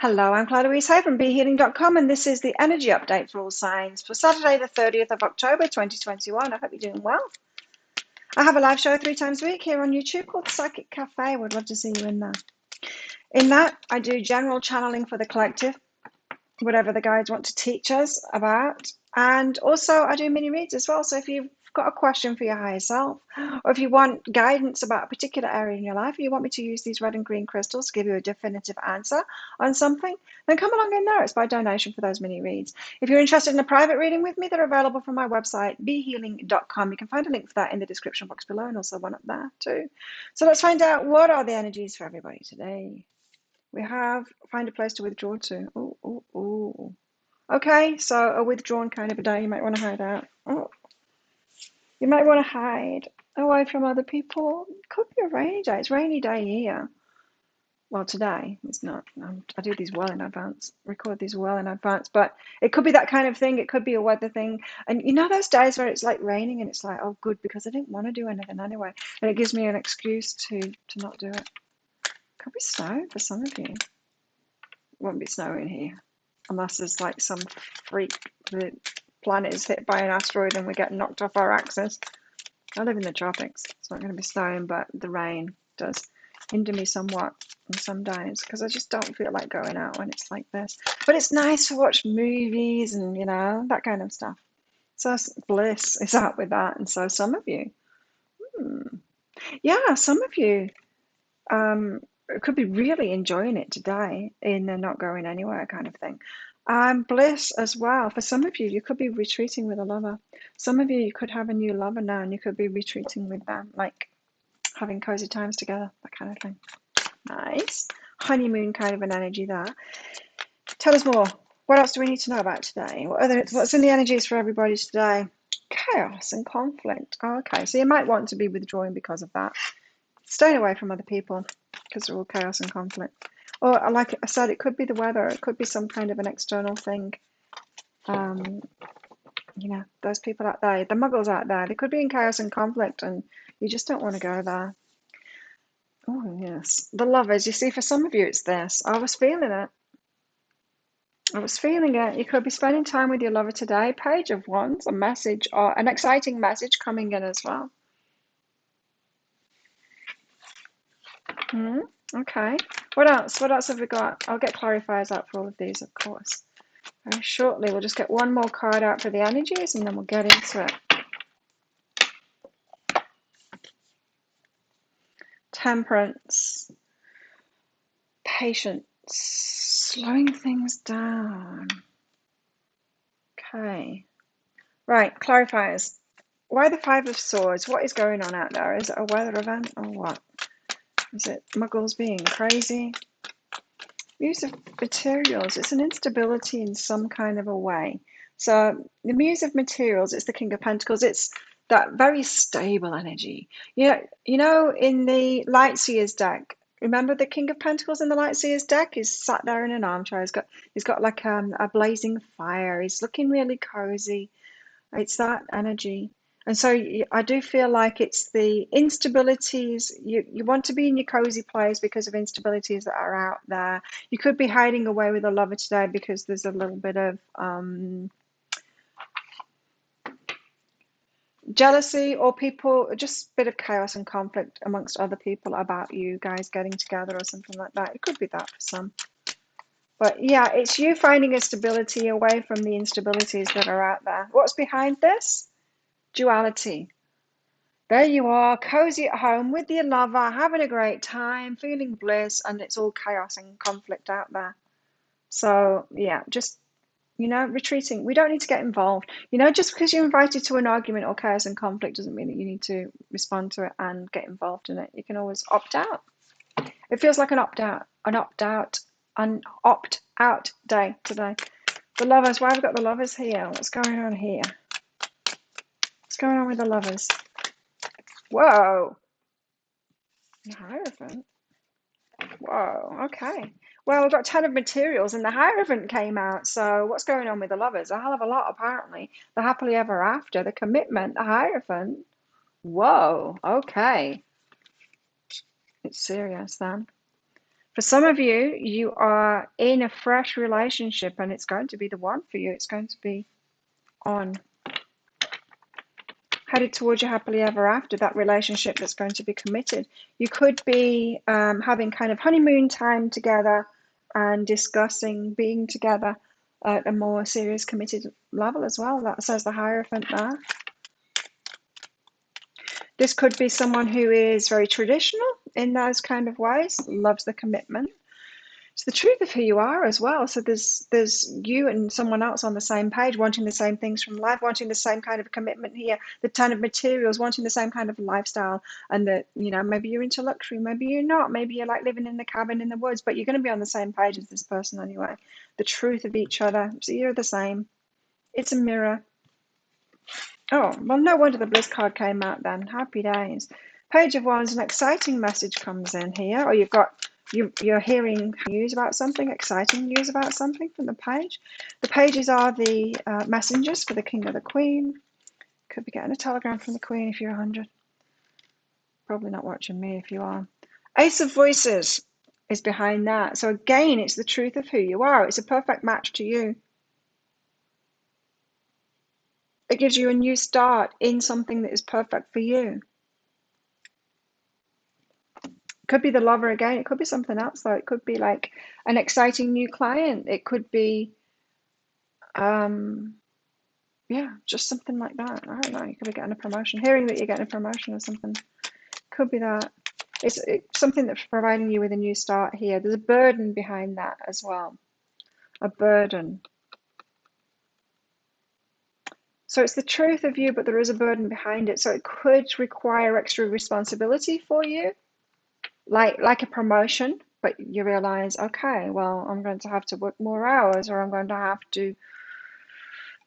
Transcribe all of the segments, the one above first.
Hello, I'm Claire Louise Hay from BeHealing.com, and this is the energy update for all signs for Saturday, the 30th of October, 2021. I hope you're doing well. I have a live show 3 times a week here on YouTube called The Psychic Cafe. Would love to see you in there. In that, I do general channeling for the collective, whatever the guides want to teach us about. And also, I do mini reads as well. So if you've got a question for your higher self, or if you want guidance about a particular area in your life, and you want me to use these red and green crystals to give you a definitive answer on something, then come along in there. It's by donation for those mini reads. If you're interested in a private reading with me, they're available from my website, behealing.com. You can find a link for that in the description box below, and also one up there too. So let's find out, what are the energies for everybody today. We have find a place to withdraw to. Oh. Okay, so a withdrawn kind of a day. You might want to hide out. Oh, you might want to hide away from other people. Could be a rainy day. It's a rainy day here. Well, today it's not. I do these well in advance, record these well in advance, but it could be that kind of thing. It could be a weather thing. And you know those days where it's like raining and it's like, oh, good, because I didn't want to do anything anyway. And it gives me an excuse to not do it. Could be snow for some of you. It won't be snowing here unless there's like some freak, the planet is hit by an asteroid and we get knocked off our axis. I live in the tropics. It's not going to be snowing, but the rain does hinder me somewhat on some days because I just don't feel like going out when it's like this. But it's nice to watch movies and, you know, that kind of stuff. So bliss is out with that. And so some of you, yeah, some of you could be really enjoying it today in the not going anywhere kind of thing. Bliss as well. For some of you, you could be retreating with a lover. Some of you could have a new lover now and you could be retreating with them, like having cozy times together, that kind of thing. Nice. Honeymoon kind of an energy there. Tell us more. What else do we need to know about today? What's in the energies for everybody today? Chaos and conflict. Oh, okay, so you might want to be withdrawing because of that. Staying away from other people because they're all chaos and conflict. Or, like I said, it could be the weather. It could be some kind of an external thing. You know, those people out there, the muggles out there, they could be in chaos and conflict and you just don't want to go there. Oh, yes. The lovers. You see, for some of you, it's this. I was feeling it. I was feeling it. You could be spending time with your lover today. Page of Wands, a message or an exciting message coming in as well. Okay. What else? What else have we got? I'll get clarifiers out for all of these, of course. Very shortly. We'll just get one more card out for the energies and then we'll get into it. Temperance. Patience. Slowing things down. Okay. Right, clarifiers. Why the Five of Swords? What is going on out there? Is it a weather event or what? Is it muggles being crazy? Muse of Materials. It's an instability in some kind of a way. So the Muse of Materials, it's the King of Pentacles. It's that very stable energy. You know, in the Lightseers deck, remember the King of Pentacles in the Lightseers deck? He's sat there in an armchair. He's got like a blazing fire. He's looking really cozy. It's that energy. And so I do feel like it's the instabilities. You want to be in your cozy place because of instabilities that are out there. You could be hiding away with a lover today because there's a little bit of jealousy or just a bit of chaos and conflict amongst other people about you guys getting together or something like that. It could be that for some. But yeah, it's you finding a stability away from the instabilities that are out there. What's behind this? Duality. There you are, cozy at home with your lover, having a great time, feeling bliss, and it's all chaos and conflict out there. So yeah, just, you know, retreating. We don't need to get involved. You know, just because you're invited to an argument or chaos and conflict doesn't mean that you need to respond to it and get involved in it. You can always opt out. It feels like an opt-out day today. The lovers, why have we got the lovers here? What's going on here? What's going on with the lovers? Whoa. The Hierophant. Whoa, okay. Well, we've got 10 of Materials and the Hierophant came out. So what's going on with the lovers? A hell of a lot, apparently. The happily ever after, the commitment, the Hierophant. Whoa, okay. It's serious then. For some of you, you are in a fresh relationship and it's going to be the one for you. It's going to be on, headed towards your happily ever after, that relationship that's going to be committed. You could be having kind of honeymoon time together and discussing being together at a more serious committed level as well. That says the Hierophant there. This could be someone who is very traditional in those kind of ways, loves the commitment. It's the truth of who you are as well. So there's you and someone else on the same page, wanting the same things from life, wanting the same kind of commitment here, the ton of materials, wanting the same kind of lifestyle, and that, you know, maybe you're into luxury, maybe you're not, maybe you're like living in the cabin in the woods, but you're going to be on the same page as this person anyway. The truth of each other. So you're the same. It's a mirror. Oh, well, no wonder the Bliss card came out then. Happy days. Page of Wands, an exciting message comes in here, or you're hearing news about something, exciting news about something from the page. The pages are the messengers for the King or the Queen. Could be getting a telegram from the Queen if you're 100. Probably not watching me if you are. Ace of Voices is behind that. So again, it's the truth of who you are. It's a perfect match to you. It gives you a new start in something that is perfect for you. Could be the lover again. It could be something else though. It could be like an exciting new client. It could be, yeah, just something like that. I don't know. You could be getting a promotion. Hearing that you're getting a promotion or something. Could be that. It's something that's providing you with a new start here. There's a burden behind that as well. A burden. So it's the truth of you, but there is a burden behind it. So it could require extra responsibility for you, like a promotion, but you realize, okay, well, I'm going to have to work more hours, or I'm going to have to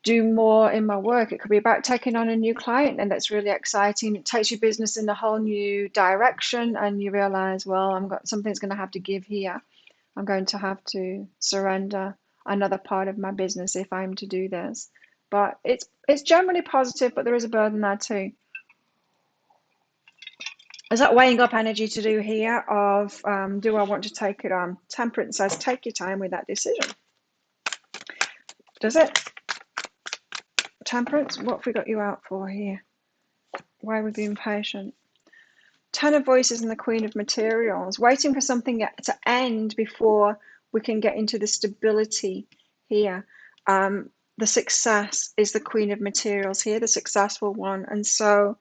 do more in my work. It could be about taking on a new client, and that's really exciting. It takes your business in a whole new direction, and you realize, well, something's going to have to give here. I'm going to have to surrender another part of my business if I'm to do this. But it's generally positive, but there is a burden there too. There's that weighing up energy to do here of, do I want to take it on? Temperance says, take your time with that decision. Does it? Temperance, what have we got you out for here? Why are we being patient? Ten of Voices and the Queen of Materials, waiting for something to end before we can get into the stability here. The success is the Queen of Materials here, the successful one. And so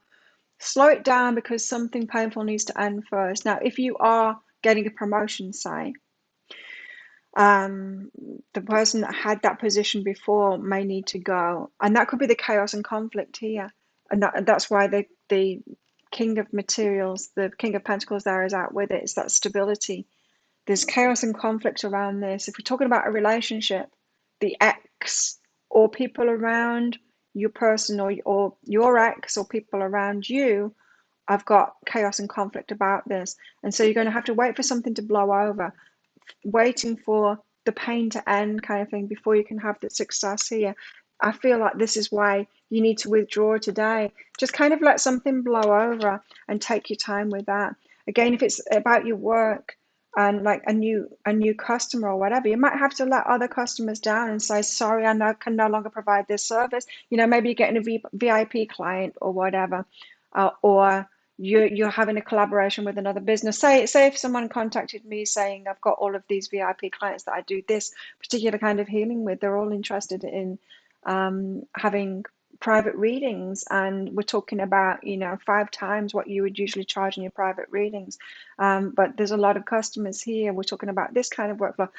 slow it down because something painful needs to end first. Now, if you are getting a promotion, say, the person that had that position before may need to go. And that could be the chaos and conflict here. And that's why the King of Materials, the King of Pentacles there is out with it. It's that stability. There's chaos and conflict around this. If we're talking about a relationship, the ex or people around your person, or your ex or people around you, I've got chaos and conflict about this. And so you're going to have to wait for something to blow over, waiting for the pain to end kind of thing before you can have the success here. I feel like this is why you need to withdraw today. Just kind of let something blow over and take your time with that. Again, if it's about your work and like a new customer or whatever, you might have to let other customers down and say, sorry, I can no longer provide this service. You know, maybe you're getting a VIP client or whatever, or you're having a collaboration with another business. Say if someone contacted me saying, I've got all of these VIP clients that I do this particular kind of healing with, they're all interested in having private readings, and we're talking about, you know, 5 times what you would usually charge in your private readings, but there's a lot of customers here, we're talking about this kind of workflow.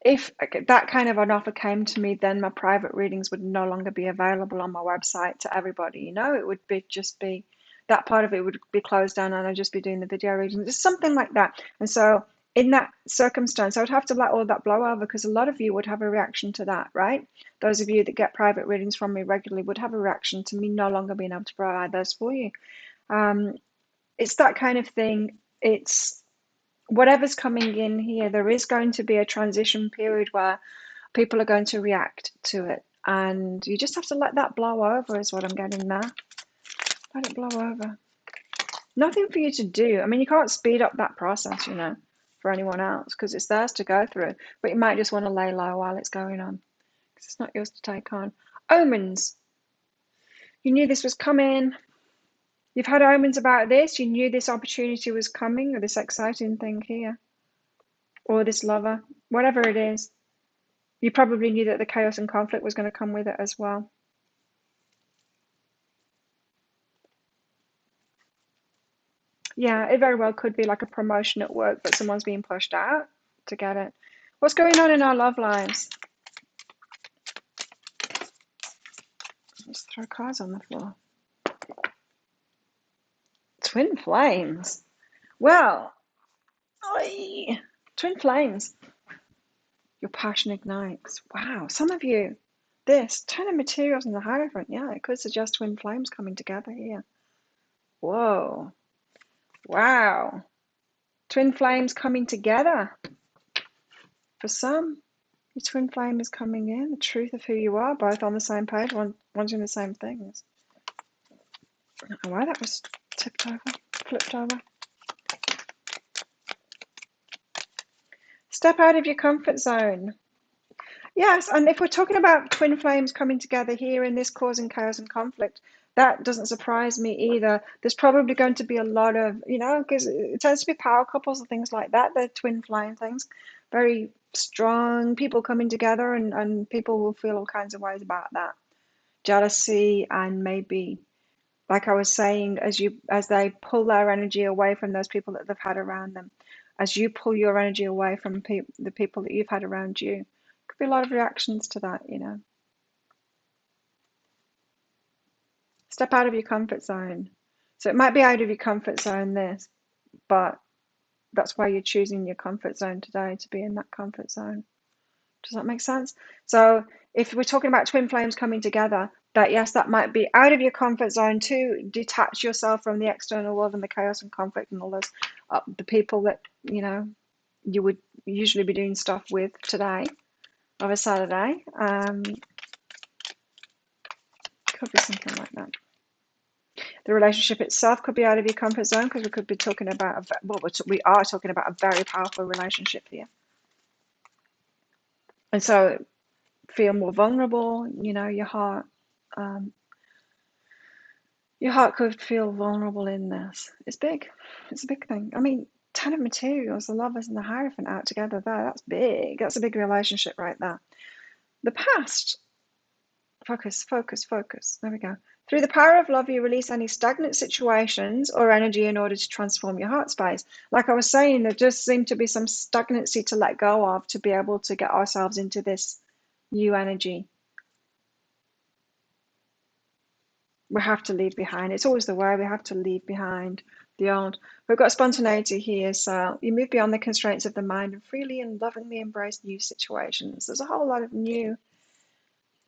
If that kind of an offer came to me, then my private readings would no longer be available on my website to everybody. You know, it would just be that part of it would be closed down, and I'd just be doing the video readings, just something like that. And so in that circumstance, I would have to let all that blow over, because a lot of you would have a reaction to that, right? Those of you that get private readings from me regularly would have a reaction to me no longer being able to provide those for you. It's that kind of thing. It's whatever's coming in here, there is going to be a transition period where people are going to react to it, and you just have to let that blow over is what I'm getting there. Let it blow over. Nothing for you to do. I mean, you can't speed up that process, you know. for anyone else because it's theirs to go through. But you might just want to lay low while it's going on because it's not yours to take on. Omens. You knew this was coming. You've had omens about this. You knew this opportunity was coming or this exciting thing here or this lover, whatever it is. You probably knew that the chaos and conflict was going to come with it as well. Yeah, it very well could be like a promotion at work, but someone's being pushed out to get it. What's going on in our love lives? Just throw cards on the floor. Twin flames. Well, twin flames. Your passion ignites. Wow, some of you, this 10 of materials in the Hierophant. Yeah, it could suggest twin flames coming together here. Whoa. Wow. Twin flames coming together. For some, your twin flame is coming in, the truth of who you are, both on the same page, wanting the same things. I don't know why that was flipped over. Step out of your comfort zone. Yes, and if we're talking about twin flames coming together here in this causing chaos and conflict, that doesn't surprise me either. There's probably going to be a lot of, because it tends to be power couples and things like that. They're twin flame things, very strong people coming together, and people will feel all kinds of ways about that. Jealousy, and maybe, like I was saying, as they pull their energy away from those people that they've had around them, as you pull your energy away from the people that you've had around you, could be a lot of reactions to that, Step out of your comfort zone. So it might be out of your comfort zone, this, but that's why you're choosing your comfort zone today, to be in that comfort zone. Does that make sense? So if we're talking about twin flames coming together, that might be out of your comfort zone to detach yourself from the external world and the chaos and conflict and all those the people that you would usually be doing stuff with today of a Saturday. Could be something like that. The relationship itself could be out of your comfort zone because we could be talking about we are talking about a very powerful relationship here, and so feel more vulnerable. Your heart could feel vulnerable in this. It's big. It's a big thing. I mean, 10 of materials, the lovers and the Hierophant out together there. That's big. That's a big relationship right there. The past. Focus. There we go. Through the power of love, you release any stagnant situations or energy in order to transform your heart space. Like I was saying, there just seemed to be some stagnancy to let go of to be able to get ourselves into this new energy. We have to leave behind. It's always the way. We have to leave behind the old. We've got spontaneity here, so you move beyond the constraints of the mind and freely and lovingly embrace new situations. There's a whole lot of new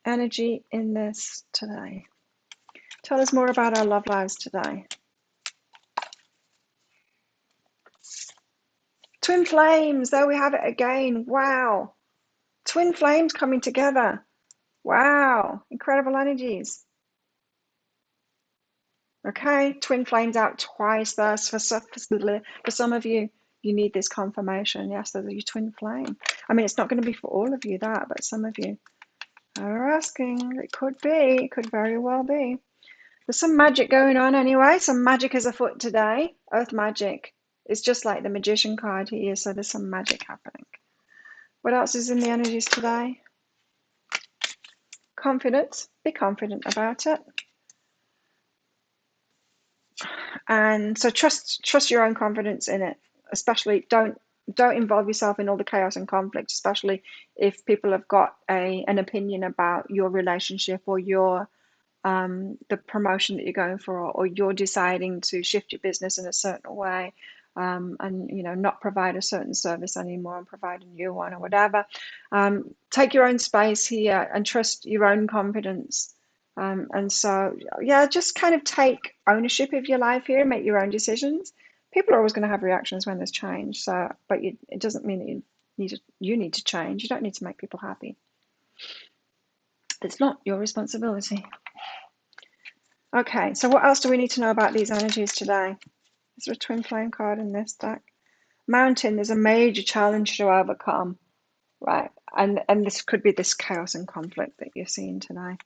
energy in this today. Tell us more about our love lives today. Twin flames, there we have it again. Wow. Twin flames coming together. Wow. Incredible energies. Okay, twin flames out twice there. For some of you, you need this confirmation. Yes, there's your twin flame. I mean, it's not going to be for all of you that, but some of you are asking. It could be. It could very well be. There's some magic going on anyway. Some magic is afoot today. Earth magic. It's just like the Magician card here, so there's some magic happening. What else is in the energies today? Confidence. Be confident about it. And so trust your own confidence in it. Especially don't involve yourself in all the chaos and conflict, especially if people have got an opinion about your relationship or your the promotion that you're going for, or you're deciding to shift your business in a certain way, and not provide a certain service anymore and provide a new one or whatever. Take your own space here and trust your own confidence. And so, yeah, just kind of take ownership of your life here and make your own decisions. People are always going to have reactions when there's change. So, but it doesn't mean that you need to change. You don't need to make people happy. It's not your responsibility. Okay, so what else do we need to know about these energies today? Is there a twin flame card in this deck? Mountain, there's a major challenge to overcome, right? And this could be this chaos and conflict that you're seeing today.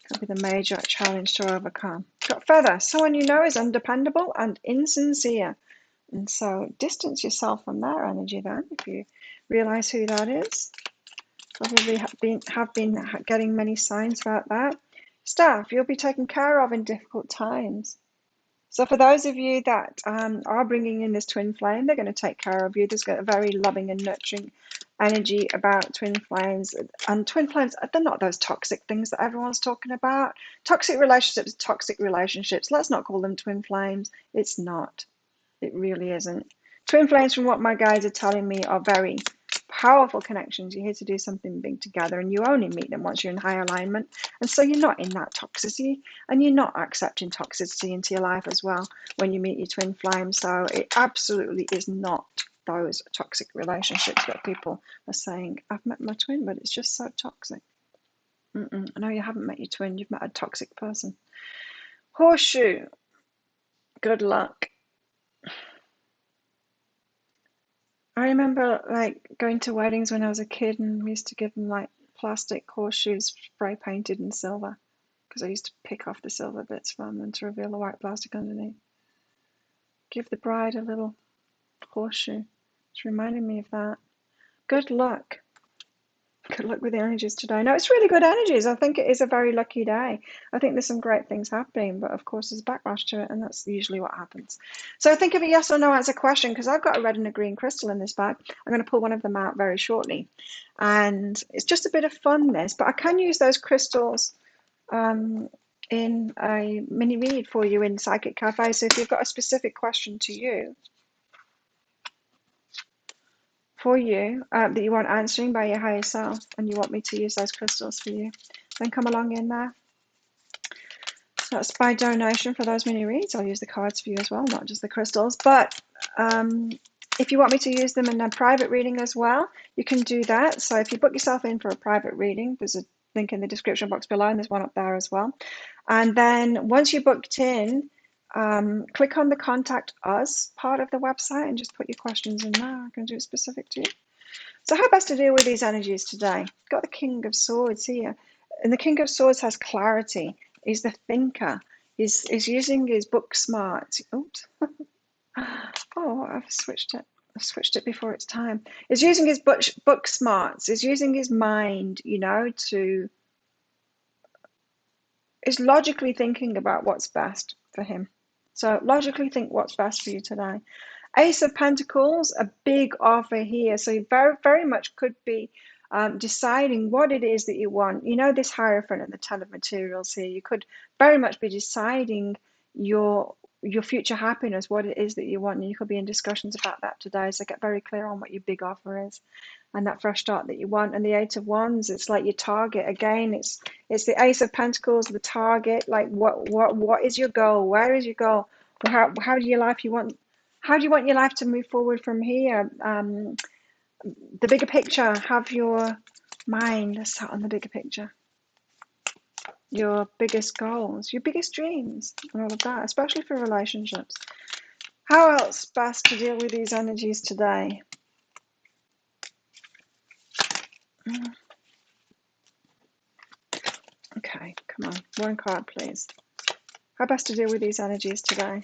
Could be the major challenge to overcome. Got Feather, someone you know is undependable and insincere. And so distance yourself from their energy then, if you realize who that is. Probably have been getting many signs about that. Staff, you'll be taken care of in difficult times. So for those of you that are bringing in this twin flame, they're going to take care of you. There's got a very loving and nurturing energy about twin flames. And twin flames, they're not those toxic things that everyone's talking about. Toxic relationships. Let's not call them twin flames. It's not. It really isn't. Twin flames, from what my guides are telling me, are very powerful connections. You're here to do something big together, and you only meet them once you're in high alignment. And so you're not in that toxicity, and you're not accepting toxicity into your life as well when you meet your twin flame. So it absolutely is not those toxic relationships that people are saying, I've met my twin, but it's just so toxic. No, you haven't met your twin. You've met a toxic person. Horseshoe. Good luck. I remember like going to weddings when I was a kid, and we used to give them like plastic horseshoes spray painted in silver, because I used to pick off the silver bits from them to reveal the white plastic underneath. Give the bride a little horseshoe. It's reminding me of that. Good luck. Good luck with the energies today. No, it's really good energies. I think it is a very lucky day. I think there's some great things happening, but of course there's backlash to it, and that's usually what happens. So think of a yes or no answer question, because I've got a red and a green crystal in this bag. I'm going to pull one of them out very shortly. And it's just a bit of fun, this, but I can use those crystals in a mini read for you in Psychic Cafe. So if you've got a specific question to you, that you want answering by your higher self, and you want me to use those crystals for you, then come along in there. So that's by donation for those mini reads. I'll use the cards for you as well, not just the crystals. But if you want me to use them in a private reading as well, you can do that. So if you book yourself in for a private reading, there's a link in the description box below, and there's one up there as well. And then once you're booked in, click on the Contact Us part of the website and just put your questions in there. I can do it specific to you. So how best to deal with these energies today? Got the King of Swords here. And the King of Swords has clarity. He's the thinker. He's using his book smarts. Oops. Oh, I've switched it. I've switched it before it's time. He's using his book smarts. He's using his mind, is logically thinking about what's best for him. So logically think what's best for you today. Ace of Pentacles, a big offer here. So you very, very much could be deciding what it is that you want. This Hierophant and the Ten of Materials here. You could very much be deciding your future happiness, what it is that you want. And you could be in discussions about that today. So get very clear on what your big offer is and that fresh start that you want. And the Eight of Wands, it's like your target. Again, it's the Ace of Pentacles, the target. Like what is your goal? Where is your goal? How do you want your life to move forward from here? The bigger picture, have your mind set on the bigger picture. Your biggest goals, your biggest dreams, and all of that, especially for relationships. How else best to deal with these energies today? Okay, come on. One card, please. How best to deal with these energies today?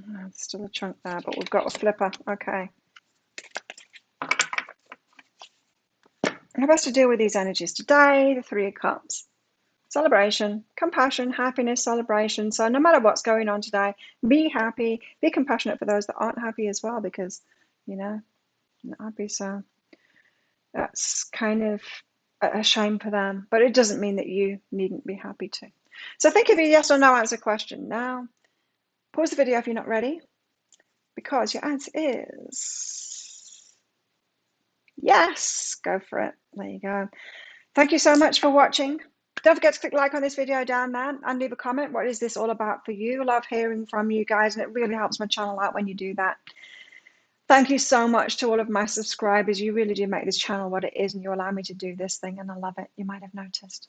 There's still a chunk there, but we've got a flipper. Okay. How best to deal with these energies today? The Three of Cups. Celebration, compassion, happiness, celebration. So no matter what's going on today, be happy, be compassionate for those that aren't happy as well, because, not happy. So that's kind of a shame for them, but it doesn't mean that you needn't be happy too. So think of a yes or no answer question now. Pause the video if you're not ready, because your answer is yes. Go for it. There you go. Thank you so much for watching. Don't forget to click like on this video down there and leave a comment. What is this all about for you? I love hearing from you guys, and it really helps my channel out when you do that. Thank you so much to all of my subscribers. You really do make this channel what it is, and you allow me to do this thing, and I love it. You might have noticed.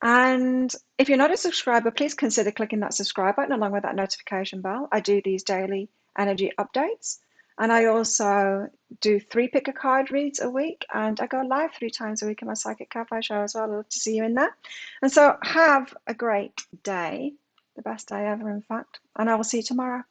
And if you're not a subscriber, please consider clicking that subscribe button along with that notification bell. I do these daily energy updates. And I also do 3 pick a card reads a week, and I go live 3 times a week in my Psychic Cafe show as well. I'd love to see you in there. And so have a great day, the best day ever, in fact, and I will see you tomorrow.